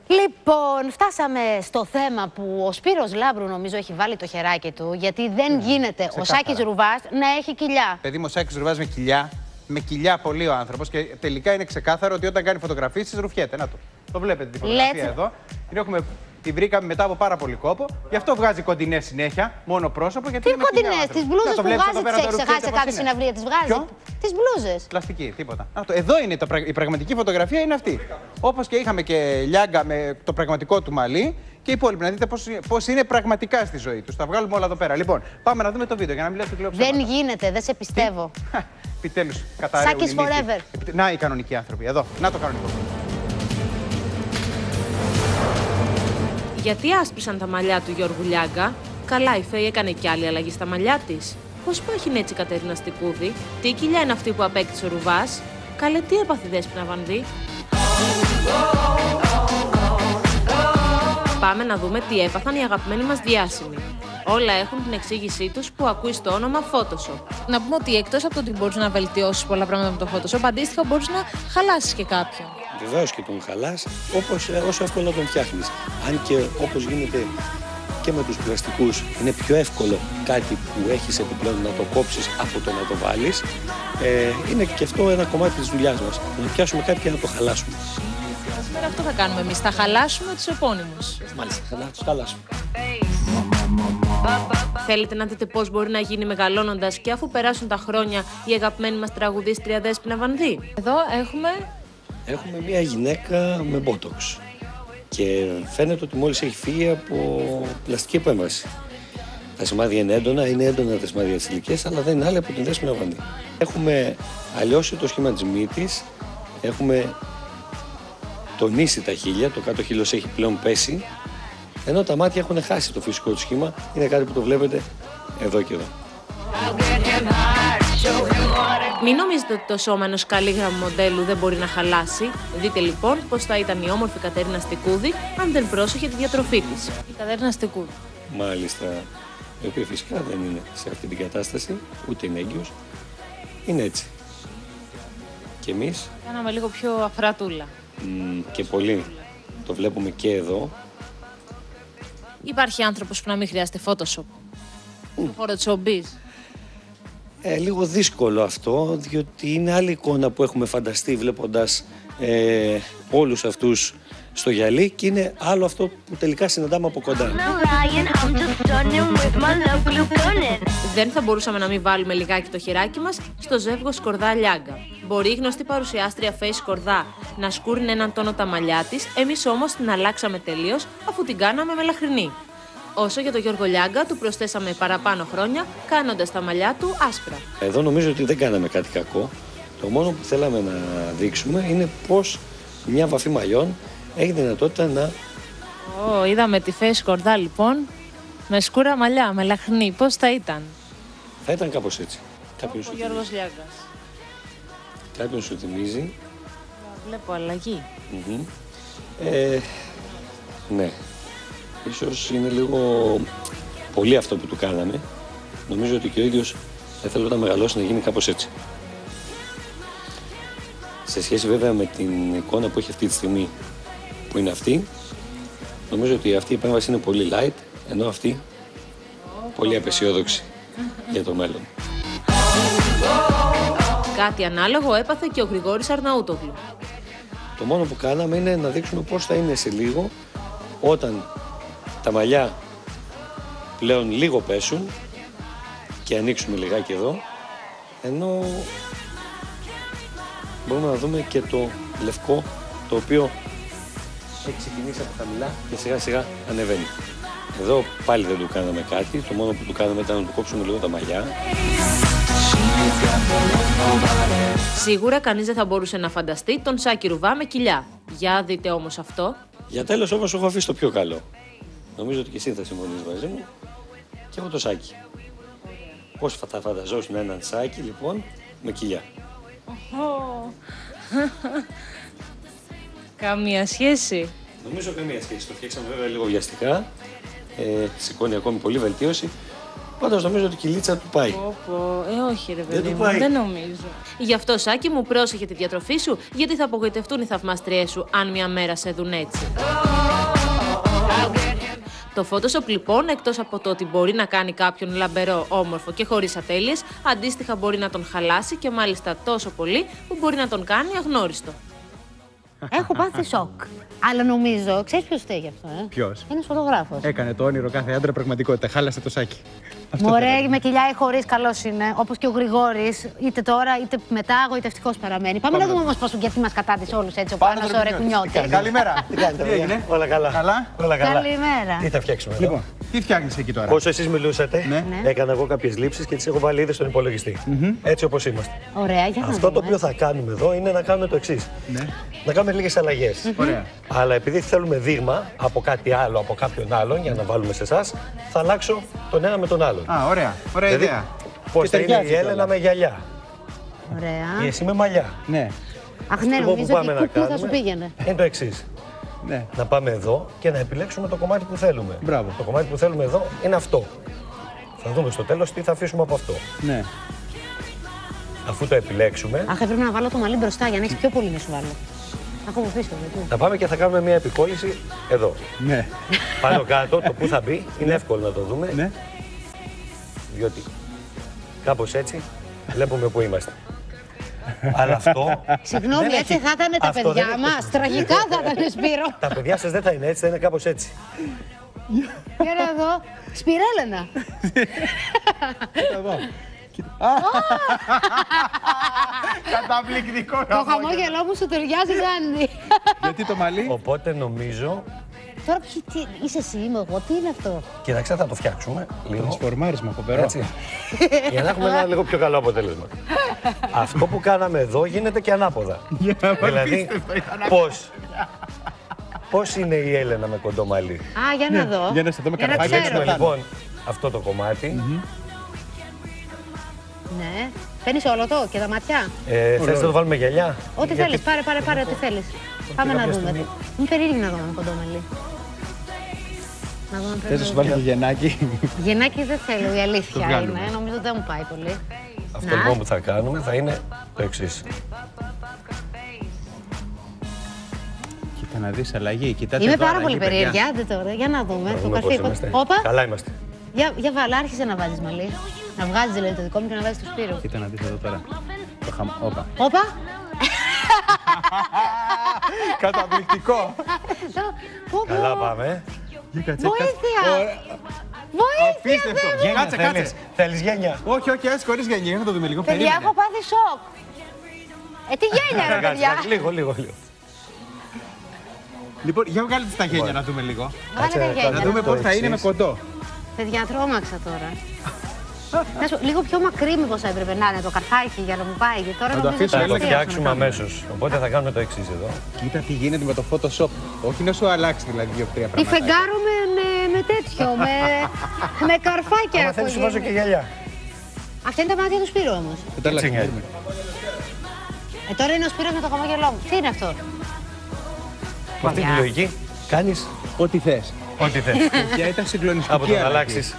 Λοιπόν, φτάσαμε στο θέμα που ο Σπύρος Λάμπρου νομίζω έχει βάλει το χεράκι του, γιατί δεν γίνεται ο Σάκης Ρουβάς να έχει κοιλιά. Παιδί μου, ο Σάκης Ρουβάς με κοιλιά πολύ ο άνθρωπος και τελικά είναι ξεκάθαρο ότι όταν κάνει φωτογραφίες ρουφιέται. Να το. Το βλέπετε τη φωτογραφία εδώ. Τη βρήκαμε μετά από πάρα πολύ κόπο. Γι' αυτό βγάζει κοντινές συνέχεια, μόνο πρόσωπο. Γιατί τι κοντινές, τις μπλούζες που βγάζει, τις έχει ξεχάσει σε κάποια συναυλία, τις βγάζει. Τις μπλούζες. Πλαστική, τίποτα. Εδώ είναι η πραγματική φωτογραφία, είναι αυτή. Όπως και είχαμε και Λιάγκα με το πραγματικό του μαλλί και οι υπόλοιποι. Να δείτε πώς είναι πραγματικά στη ζωή του. Τα βγάλουμε όλα εδώ πέρα. Λοιπόν, πάμε να δούμε το βίντεο για να μην λες το κλειοψέματα. Δεν γίνεται, δεν σε πιστεύω. Επιτέλους, καταραίουν. Σάκης forever. Να οι κανονικοί άνθρωποι. Εδώ, να το κανονικό. Γιατί άσπρισαν τα μαλλιά του Γιώργου Λιάγκα? Καλά, η Φέη έκανε κι άλλη αλλαγή στα μαλλιά της. Πώς πάχινε έτσι η Κατερίνα Στικούδη? Τι κοιλιά είναι αυτή που απέκτησε ο Ρουβάς? Καλέ, τι έπαθε η Δέσποινα Βανδύ? Πάμε να δούμε τι έπαθαν οι αγαπημένοι μας διάσημοι. Όλα έχουν την εξήγησή τους που ακούει στο όνομα Photoshop. Να πούμε ότι εκτός από το ότι μπορείς να βελτιώσεις πολλά πράγματα με το Photoshop, αντίστοιχα μπορείς να χαλάσεις και κάποιον. Βεβαίως και τον χαλάς, όσο εύκολα τον φτιάχνεις. Αν και όπως γίνεται και με τους πλαστικούς, είναι πιο εύκολο κάτι που έχεις επιπλέον να το κόψεις από το να το βάλεις. Είναι και αυτό ένα κομμάτι της δουλειάς μας. Να πιάσουμε κάτι και να το χαλάσουμε. Σήμερα αυτό θα κάνουμε εμείς. Θα χαλάσουμε τους επώνυμους. Μάλιστα, να τους χαλάσουμε. Θέλετε να δείτε πώς μπορεί να γίνει μεγαλώνοντας και αφού περάσουν τα χρόνια η αγαπημένη μας τραγουδίστρια Δέσποινα Βανδύ? Εδώ Έχουμε μια γυναίκα με μπότοξ και φαίνεται ότι μόλις έχει φύγει από πλαστική επέμβαση. Τα σημάδια είναι έντονα τα σημάδια της ηλικίας, αλλά δεν είναι άλλη από την Δέσποινα Βανδύ. Έχουμε αλλιώσει το σχήμα της μύτης, έχουμε τονίσει τα χείλια, το κάτω χείλος έχει πλέον πέσει, ενώ τα μάτια έχουν χάσει το φυσικό του σχήμα, είναι κάτι που το βλέπετε εδώ και εδώ. Μην νομίζετε ότι το σώμα ενός καλήγραμμου μοντέλου δεν μπορεί να χαλάσει. Δείτε λοιπόν πώς θα ήταν η όμορφη Κατερίνα Στικούδη αν δεν πρόσεχε τη διατροφή της. η Κατερίνα Στικούδη. Μάλιστα, η οποία φυσικά δεν είναι σε αυτή την κατάσταση, ούτε είναι έγκυος. Είναι έτσι. Και εμείς... Κάναμε λίγο πιο αφρατούλα. Και πολύ. Το βλέπουμε και εδώ. Υπάρχει άνθρωπος που να μην χρειάζεται Photoshop? Στο χώρο της showbiz. Λίγο δύσκολο αυτό, διότι είναι άλλη εικόνα που έχουμε φανταστεί βλέποντας όλους αυτούς στο γυαλί και είναι άλλο αυτό που τελικά συναντάμε από κοντά. Δεν θα μπορούσαμε να μην βάλουμε λιγάκι το χεράκι μας στο ζεύγο Σκορδά Λιάγκα. Μπορεί η γνωστή παρουσιάστρια Φέη Σκορδά να σκούρνει έναν τόνο τα μαλλιά της, εμείς όμως την αλλάξαμε τελείως αφού την κάναμε μελαχρινή. Όσο για τον Γιώργο Λιάγκα, του προσθέσαμε παραπάνω χρόνια, κάνοντας τα μαλλιά του άσπρα. Εδώ νομίζω ότι δεν κάναμε κάτι κακό. Το μόνο που θέλαμε να δείξουμε είναι πώς μια βαφή μαλλιών έχει δυνατότητα να... Είδαμε τη Φέη Σκορδά λοιπόν, με σκούρα μαλλιά, μελαχρινή. Πώς θα ήταν? Θα ήταν κάπως έτσι. Ο Γιώργος Λιάγκας. Κάποιον σου θυμίζει. Βλέπω αλλαγή. Ναι. Ίσως είναι λίγο πολύ αυτό που του κάναμε. Νομίζω ότι και ο ίδιος θα θέλω να μεγαλώσει να γίνει κάπως έτσι. Σε σχέση βέβαια με την εικόνα που έχει αυτή τη στιγμή, που είναι αυτή, νομίζω ότι αυτή η επέμβαση είναι πολύ light, ενώ αυτή πολύ απαισιόδοξη για το μέλλον. Κάτι ανάλογο έπαθε και ο Γρηγόρης Αρναούτογλου. Το μόνο που κάναμε είναι να δείξουμε πώς θα είναι σε λίγο, όταν τα μαλλιά πλέον λίγο πέσουν και ανοίξουμε λιγάκι εδώ, ενώ μπορούμε να δούμε και το λευκό, το οποίο έχει ξεκινήσει από χαμηλά και σιγά σιγά ανεβαίνει. Εδώ πάλι δεν του κάναμε κάτι, το μόνο που του κάναμε ήταν να του κόψουμε λίγο τα μαλλιά. Σίγουρα κανείς δεν θα μπορούσε να φανταστεί τον Σάκη Ρουβά με κοιλιά. Για δείτε όμως αυτό. Για τέλος όμως έχω αφήσει το πιο καλό. Νομίζω ότι και εσύ θα συμφωνείς μαζί μου και εγώ το Σάκη. Πώς θα φανταζόσουν έναν Σάκη λοιπόν με κοιλιά? Καμία σχέση. Νομίζω καμία σχέση. Το φτιάξαμε βέβαια λίγο βιαστικά. Σηκώνει ακόμη πολύ βελτίωση. Πάντως νομίζω ότι η κυλίτσα του πάει. Όχι ρε παιδί μου, δεν νομίζω. Γι' αυτό Σάκη μου πρόσεχε τη διατροφή σου, γιατί θα απογοητευτούν οι θαυμάστριές σου αν μια μέρα σε δουν έτσι. Το Photoshop λοιπόν, εκτός από το ότι μπορεί να κάνει κάποιον λαμπερό, όμορφο και χωρίς ατέλειες, αντίστοιχα μπορεί να τον χαλάσει και μάλιστα τόσο πολύ που μπορεί να τον κάνει αγνώριστο. Έχω πάθει σοκ. Αλλά νομίζω, ξέρεις ποιος φταίει γι' αυτό, Ποιος? Ένας φωτογράφος. Έκανε το όνειρο κάθε άντρα πραγματικότητα. Χάλασε το σάκι. Μωρέ, με κοιλιά ή χωρίς, καλός είναι. Όπως και ο Γρηγόρης, είτε τώρα είτε μετά, γοητευτικός παραμένει. Πάμε να δούμε όμως πώς γιατί μας κατάτησε όλους έτσι ο Πάνος ο Ρεκουνιώτης. Καλημέρα. Τι έγινε? Όλα καλά. Καλά. Όλα καλά. Καλημέρα. Τι θα φτιάξουμε εδώ? Λοιπόν, τι φτιάχνεις εκεί τώρα? Όσο εσείς μιλούσατε, Ναι. έκανα εγώ κάποιες λήψεις και τις έχω βάλει ήδη στον υπολογιστή. Έτσι όπως είμαστε. Ωραία, για να Αυτό το δούμε. οποίο θα κάνουμε εδώ είναι να κάνουμε το εξής. Ναι. Να κάνουμε λίγες αλλαγές. Ωραία. Αλλά επειδή θέλουμε δείγμα από κάτι άλλο, από κάποιον άλλον, για να βάλουμε σε εσάς, θα αλλάξω τον ένα με τον άλλον. Α, ωραία. Ωραία Δηλαδή, ιδέα. πώς Και θα είναι ταιριάζει η Έλενα κιόλας. με γυαλιά, Ωραία. ή εσύ με μαλλιά. Ναι. Αχ, ναι, Αυτό που νομίζω πάμε ότι να η κούκλα θα σου κάνουμε πήγαινε. είναι το εξής. Ναι. Να πάμε εδώ και να επιλέξουμε το κομμάτι που θέλουμε. Μπράβο. Το κομμάτι που θέλουμε εδώ είναι αυτό. Θα δούμε στο τέλος τι θα αφήσουμε από αυτό. Ναι. Αφού το επιλέξουμε, Αχ, έπρεπε να βάλω το μαλλί μπροστά για να έχει πιο πολύ να σου βάλω. Έχω από πίσω, γιατί. θα πάμε και θα κάνουμε μια επικόλληση εδώ. Ναι. Πάνω κάτω, το που θα μπει, είναι εύκολο να το δούμε. Ναι. Διότι κάπως έτσι βλέπουμε που είμαστε. Αλλά αυτό. Συγγνώμη, δεν έτσι έχει- θα ήταν τα αυτό παιδιά δεν- μας. Τραγικά θα ήταν, Σπύρο. Τα παιδιά σας δεν θα είναι έτσι, θα είναι κάπως έτσι. Για να δω. Σπυρέλαινα. Καταπληκτικό. Το χαμόγελό μου σου ταιριάζει, Ζάντι. Γιατί το μαλλί? Οπότε νομίζω. Τώρα είσαι εσύ, είμαι εγώ, τι είναι αυτό. Κοίταξε, θα το φτιάξουμε λίγο. Τρανσφορμάρισμα, φοβερό. Έτσι. Για να έχουμε ένα λίγο πιο καλό αποτέλεσμα. Αυτό που κάναμε εδώ γίνεται και ανάποδα. Δηλαδή, πώς είναι η Έλενα με κοντό μαλλί. Α, για να δω. για να σε δούμε Για να καρφάκια. ξέρω. Παίξουμε λοιπόν αυτό το κομμάτι. Ναι. Παίρνεις όλο το και τα ματιά. Θες να το βάλουμε γυαλιά? Ό,τι θέλεις, πάρε ό,τι θέλεις. Πάμε να δούμε. Μου περίεργη να δούμε με κοντό μαλλί. Να δούμε Θες να σου βάλει το γεννάκι? Γεννάκι δεν θέλω, η Το αλήθεια βγάλουμε. είναι. Νομίζω δεν μου πάει πολύ. Αυτό Να. λοιπόν που θα κάνουμε θα είναι το εξής. Κοίτα να δεις αλλαγή. Κοιτάτε Είμαι εδώ πάρα αλλαγή, πολύ παιδιά. περίεργη. Άντε τώρα, για να δούμε. Να Το δούμε πώς καρφί. είμαστε. Όπα, Καλά είμαστε. για βάλε, άρχισε να βάζεις μαλλί. Να βγάζεις δηλαδή το δικό μου και να βάζεις το Σπύρο. Κοίτα να δεις εδώ τώρα. Όπα. Όπα. Καταπληκτικό. Πω, πω. Καλά πάμε. Βοήθεια. Βοήθεια. Απίστευτο. Θεέ μου. Κάτσε, κάτσε. Θέλεις γένια? Όχι, όχι, έτσι χωρίς γεννή. Να το δούμε λίγο. Παιδιά, Περίμενε. έχω πάθει σοκ. Τι γένια ρε Κάτσε, παιδιά. κάτσε, λίγο. Λοιπόν, για βγάλετε τα γένια να δούμε λίγο. Βάλε τα Κάτσε, γένια. Να το δούμε πώς θα εξής. είναι με κοντό. Παιδιά, τρόμαξα τώρα. Να σου, λίγο πιο μακρύ μήπως έπρεπε να είναι το καρφάκι για να μου πάει. Γιατί τώρα Θα το νομίζω αφήσω, Θα ότι το έλεγα. φτιάξουμε αμέσως. Οπότε θα κάνουμε το εξής εδώ. Κοίτα τι γίνεται με το Photoshop. Όχι να σου αλλάξει δηλαδή 2-3 Τη πράγματα. φεγγάρω με τέτοιο, με καρφάκια. Αν έχω θέλεις σου βάζω γίνει. και γυαλιά. Αυτά είναι τα μάτια του Σπύρου όμως. Δεν τα αλλάξουμε. Έτσι Τώρα είναι ο Σπύρος με το χαμόγελό μου. Τι είναι αυτό. Με αυτή τη λογική κάνεις Ό,τι θες. ό,τι θες. Ποια ήταν συγκλονιστική Από το να αλλαγή. αλλάξεις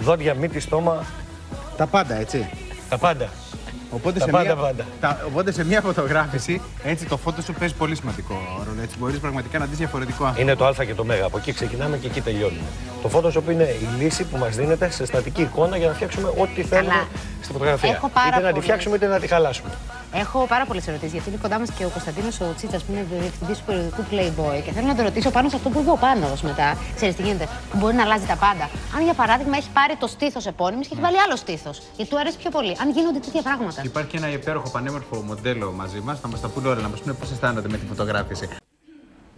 δόντια, μύτη, στόμα, Τα πάντα, έτσι. τα πάντα. Οπότε, Τα σε πάντα, μια, πάντα. οπότε σε μια φωτογράφηση, έτσι το Photoshop παίζει πολύ σημαντικό ρόλο. Έτσι μπορείς πραγματικά να δεις διαφορετικό άνθρωπο. Είναι το α και το μέγα. Από εκεί ξεκινάμε και εκεί τελειώνουμε. Το Photoshop είναι η λύση που μας δίνεται σε στατική εικόνα για να φτιάξουμε ό,τι θέλουμε στη φωτογραφία. Έχω πάρα Είτε να τη πολλές. φτιάξουμε είτε να τη χαλάσουμε. Έχω πάρα πολλές ερωτήσεις γιατί είναι κοντά μας και ο Κωνσταντίνος ο Τσίτσας που είναι διευθυντής του περιοδικού Playboy και θέλω να τον ρωτήσω πάνω σε αυτό που είπε ο Πάνος μετά. Ξέρεις τι γίνεται, που μπορεί να αλλάζει τα πάντα. Αν για παράδειγμα έχει πάρει το στήθος επώνυμης και έχει βάλει άλλο στήθος, γιατί του αρέσει πιο πολύ. Αν γίνονται τέτοια πράγματα. Υπάρχει και ένα υπέροχο πανέμορφο μοντέλο μαζί μας. Θα μας τα πούνε όλα, να μας πούνε πώς αισθάνονται με τη φωτογράφηση.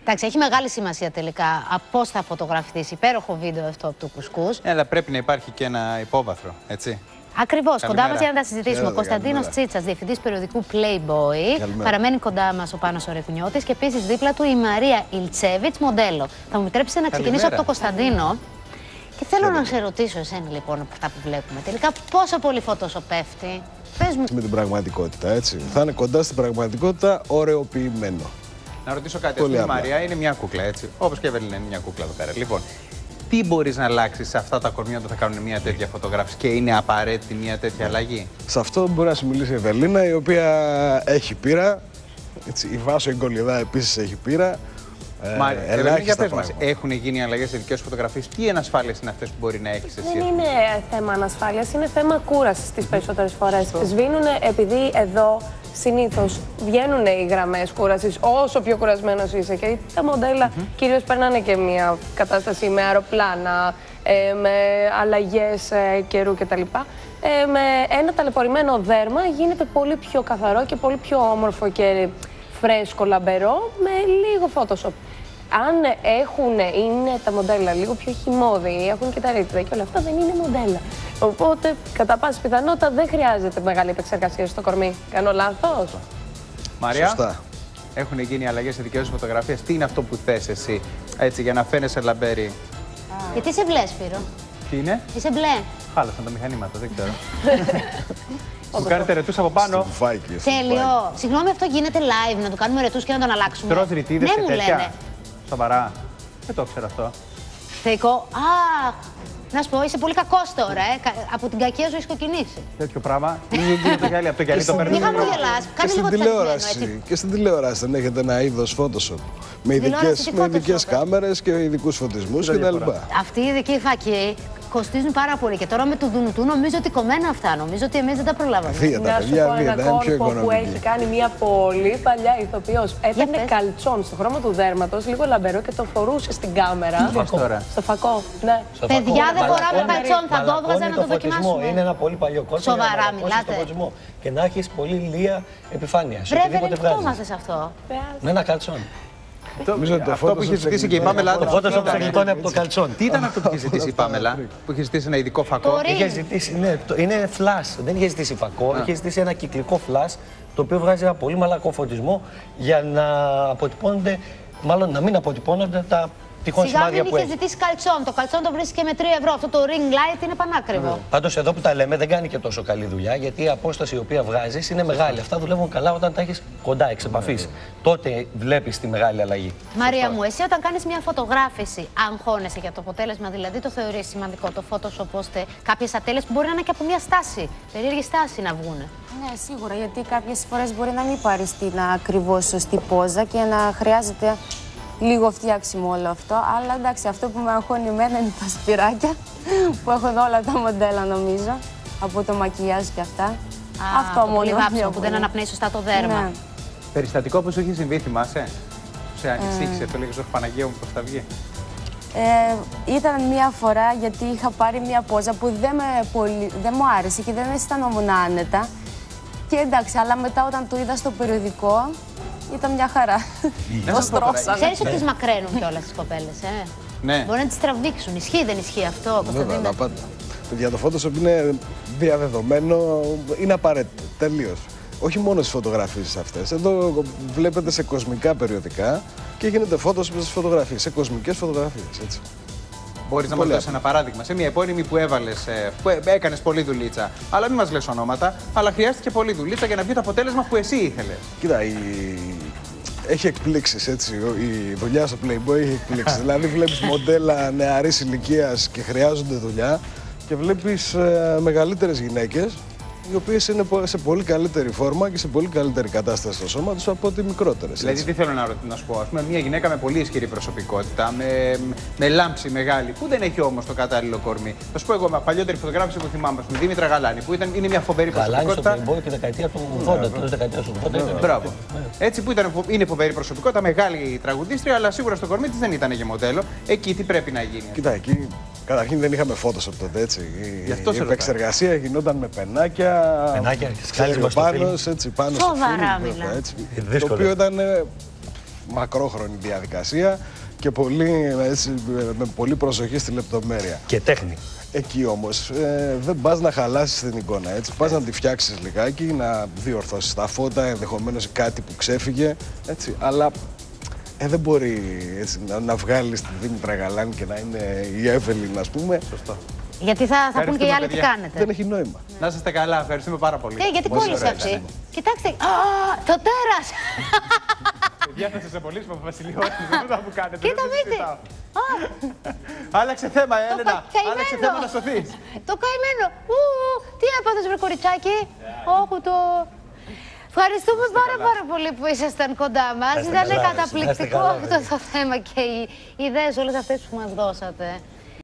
Εντάξει, έχει μεγάλη σημασία τελικά πώς θα φωτογραφηθείς. Υπέροχο βίντεο αυτό από το κουσκούς. Αλλά πρέπει να υπάρχει και ένα υπόβαθρο, έτσι. Ακριβώς, κοντά Καλημέρα. μας για να τα συζητήσουμε. Ο Κωνσταντίνος Τσίτσας, διευθυντής περιοδικού Playboy. Παραμένει κοντά μας ο Πάνος ο Ρεκουνιώτης και επίσης δίπλα του η Μαρία Ηλτσέβιτς, μοντέλο. Θα μου επιτρέψετε να ξεκινήσω από τον Κωνσταντίνο. Και θέλω να σε ρωτήσω εσένα λοιπόν από αυτά που βλέπουμε. Τελικά πόσο πολύ Photoshop πέφτει. Πες μου. Με την πραγματικότητα, έτσι. Θα είναι κοντά στην πραγματικότητα, ωρεοποιημένο. Να ρωτήσω κάτι. Πολύ Η απλά. Μαρία είναι μια κούκλα, έτσι. Όπως και η Εβελίνα είναι μια κούκλα εδώ πέρα. Λοιπόν, τι μπορείς να αλλάξεις σε αυτά τα κορμιά όταν θα κάνουν μια τέτοια φωτογράφηση και είναι απαραίτητη μια τέτοια αλλαγή? Σε αυτό μπορεί να σου μιλήσει η Ευελίνα, η οποία έχει πείρα. Έτσι, η Βάσο η Γκολιδά επίσης έχει πείρα. Ελάχιστα πράγματα. Έχουν γίνει αλλαγές σε δικές σου φωτογραφίες? Τι ανασφάλειες είναι αυτές που μπορεί να έχεις εσύ? Δεν είναι θέμα ανασφάλειας, είναι θέμα κούρασης τις περισσότερες φορές. Σβήνουν επειδή εδώ συνήθως βγαίνουν οι γραμμές κούρασης όσο πιο κουρασμένος είσαι. Και τα μοντέλα κυρίως περνάνε και μια κατάσταση με αεροπλάνα, με αλλαγές καιρού κτλ. Με ένα ταλαιπωρημένο δέρμα γίνεται πολύ πιο καθαρό και πολύ πιο όμορφο και φρέσκο, λαμπερό, με λίγο Photoshop. Αν είναι τα μοντέλα λίγο πιο χυμώδη, έχουν και τα ρήτρα και όλα αυτά, δεν είναι μοντέλα. Οπότε, κατά πάση πιθανότητα, δεν χρειάζεται μεγάλη επεξεργασία στο κορμί. Κάνω λάθος? Μαρία, σωστά. Έχουν γίνει αλλαγές σε δικές σου φωτογραφίες. Τι είναι αυτό που θες εσύ, έτσι, για να φαίνεσαι λαμπερή? Γιατί είσαι μπλε, Σπύρο? Τι είναι? Είσαι μπλε. Χάλασαν τα μηχανήματα, δεν ξέρω. Μου κάνετε ρετούς από πάνω. Τέλειο. Συγγνώμη, αυτό γίνεται live, να του κάνουμε ρετούς και να τον αλλάξουμε? Τρως ρητίδες ναι, και μου τέτοια? λένε. Σοβαρά? Δεν το ξέρω αυτό. Θεϊκό. Να σου πω, είσαι πολύ κακός τώρα, Από την κακία σου έχεις κοκκινήσει. Τέτοιο πράγμα. Γίνεται κι άλλοι από το γυαλί το παίρνουν. Μη χαμογελάς. Κάνε λίγο τηλεόραση. Και στην τηλεόραση δεν έχετε ένα είδος Photoshop. Με ειδικές κάμερες και ειδικούς φωτισμούς κτλ. Αυτοί οι ειδικοί φακοί κοστίζουν πάρα πολύ. Και τώρα με το Δουνουτού νομίζω ότι κομμένα αυτά. Νομίζω ότι εμείς δεν τα προλάβαμε. Να σου πω ένα κόλπο που έχει κάνει μια πολύ παλιά ηθοποιός. Έπαιρνε καλτσόν στο χρώμα του δέρματος, λίγο λαμπερό και το φορούσε στην κάμερα. Στο φακό. Ναι. Παιδιά, δεν φοράμε καλτσόν. Θα το έβγαζα να το δοκιμάσουμε. Είναι ένα πολύ παλιό κόλπο. Σοβαρά μιλάτε? Και να έχει πολύ λία επιφάνεια. Πρέπει να το μάθεις αυτό. Με ένα καλτσόν. Αυτό που είχε ζητήσει και η Πάμελα. Το Photoshop σε γλιτώνει από το καλτσόν. Τι ήταν αυτό που είχε ζητήσει η Πάμελα, που είχε ζητήσει ένα ειδικό φακό? Είχε ζητήσει, ναι, είναι flash. Δεν είχε ζητήσει φακό, είχε ζητήσει ένα κυκλικό flash, το οποίο βγάζει ένα πολύ μαλακό φωτισμό για να αποτυπώνονται, μάλλον να μην αποτυπώνονται τα τυχόν σημάδια που έχει. Είχε ζητήσει καλτσόν. Το καλτσόν το βρίσκει και με 3 ευρώ. Αυτό το ring light είναι πανάκριβο. Πάντως εδώ που τα λέμε δεν κάνει και τόσο καλή δουλειά, γιατί η απόσταση η οποία βγάζεις είναι μεγάλη. Αυτά δουλεύουν καλά όταν τα έχεις κοντά, εξ επαφής. Τότε βλέπεις τη μεγάλη αλλαγή. Μαρία μου, εσύ όταν κάνεις μια φωτογράφηση, αγχώνεσαι για το αποτέλεσμα, δηλαδή το θεωρείς σημαντικό το Photoshop, ώστε κάποιες ατέλειες που μπορεί να είναι και από μια στάση, περίεργη στάση να βγουν? Ναι, σίγουρα, γιατί κάποιες φορές μπορεί να μην πάρεις την ακριβώς σωστή πόζα και να χρειάζεται λίγο φτιάξιμο όλο αυτό, αλλά εντάξει, αυτό που με αγχώνει εμένα είναι τα σπυράκια που έχω εδώ όλα τα μοντέλα νομίζω, από το μακιγιάζ και αυτά. Αυτό μόνο. Το που δεν αναπνέει σωστά το δέρμα. Ναι. Μου που σου έχει συμβεί, θυμάσαι? Σε ανησύχησε, το λέγες, όχι Παναγία μου, πώς θα βγει? Ήταν μία φορά γιατί είχα πάρει μία πόζα που δεν μου άρεσε και δεν αισθανόμουν άνετα. Και εντάξει, αλλά μετά όταν το είδα στο περιοδικό, ήταν μια χαρά. Το στρώσανε. Ξέρεις ότι τις μακραίνουν κιόλας τις κοπέλες, Ναι. Μπορεί να τις τραβήξουν. Ισχύει, δεν ισχύει αυτό, Κωνσταντίνε? Για το Photoshop είναι διαδεδομένο, είναι απαραίτητο, τελείως. Όχι μόνο στις φωτογραφίες αυτές. Εδώ βλέπετε σε κοσμικά περιοδικά και γίνεται Photoshop στις φωτογραφίες, σε κοσμικές φωτογραφίες, έτσι. Μπορείς να μας δώσεις ένα παράδειγμα? Σε μια επώνυμη που έκανες πολλή δουλίτσα. Αλλά μην μας λες ονόματα, αλλά χρειάστηκε πολλή δουλίτσα για να βγει το αποτέλεσμα που εσύ ήθελες. Κοίτα, έχει εκπλήξεις, έτσι. Η δουλειά στο Playboy έχει εκπλήξεις. Δηλαδή βλέπεις μοντέλα νεαρής ηλικίας και χρειάζονται δουλειά και βλέπεις μεγαλύτερες γυναίκες οι οποίες είναι σε πολύ καλύτερη φόρμα και σε πολύ καλύτερη κατάσταση στο σώμα τους από ότι μικρότερες. Δηλαδή, τι θέλω να σου πω, ας πούμε, μια γυναίκα με πολύ ισχυρή προσωπικότητα, με λάμψη μεγάλη, που δεν έχει όμως το κατάλληλο κορμί. Θα σου πω εγώ, με παλιότερη φωτογράφηση που θυμάμαι, με Δήμητρα Γαλάνη, που είναι μια φοβερή προσωπικότητα. Γαλάνη στο Playboy και δεκαετία του 80, τέλος δεκαετίας του 80. Μπράβο. Έτσι που είναι φοβερή προσωπικότητα, μεγάλη τραγουδίστρια, αλλά σίγουρα στο κορμί της δεν ήταν για μοντέλο. Εκεί τι πρέπει να γίνει? Κοίτα, εκεί καταρχήν δεν είχαμε Photoshop τότε, έτσι. Η επεξεργασία γινόταν με πενάκια, ξεροπάνος, έτσι, πάνω στο φύλλο, έτσι. Το οποίο ήταν μακρόχρονη διαδικασία και με πολύ προσοχή στη λεπτομέρεια. Και τέχνη. Εκεί όμως δεν πας να χαλάσεις την εικόνα, έτσι. Πας να τη φτιάξεις λιγάκι, να διορθώσεις τα φώτα, ενδεχομένως κάτι που ξέφυγε, έτσι. Αλλά δεν μπορεί έτσι, να βγάλεις τη Δήμητρα Γαλάνη και να είναι η Εύελιν, ας πούμε. Σωστό. Γιατί θα πούν και οι άλλοι τι κάνετε. Δεν έχει νόημα. Να είστε καλά, ευχαριστούμε πάρα πολύ. Γιατί κόλλησε αυτή? Κοιτάξτε, το τέρας! Παιδιά, θα σας απολύσουμε από Βασιλιώτη, δεν θα μου κάνετε. Κοίτα, μύτη! Άλλαξε θέμα, Έλενα. Άλλαξε θέμα να σωθείς. Το καημένο. Τι έπαθες, βρε κοριτσάκι? Όχι, το... Ευχαριστούμε πάρα πολύ που ήσασταν κοντά μας. Ήταν καταπληκτικό αυτό το θέμα και οι ιδέες όλες αυτές που μας δώσατε.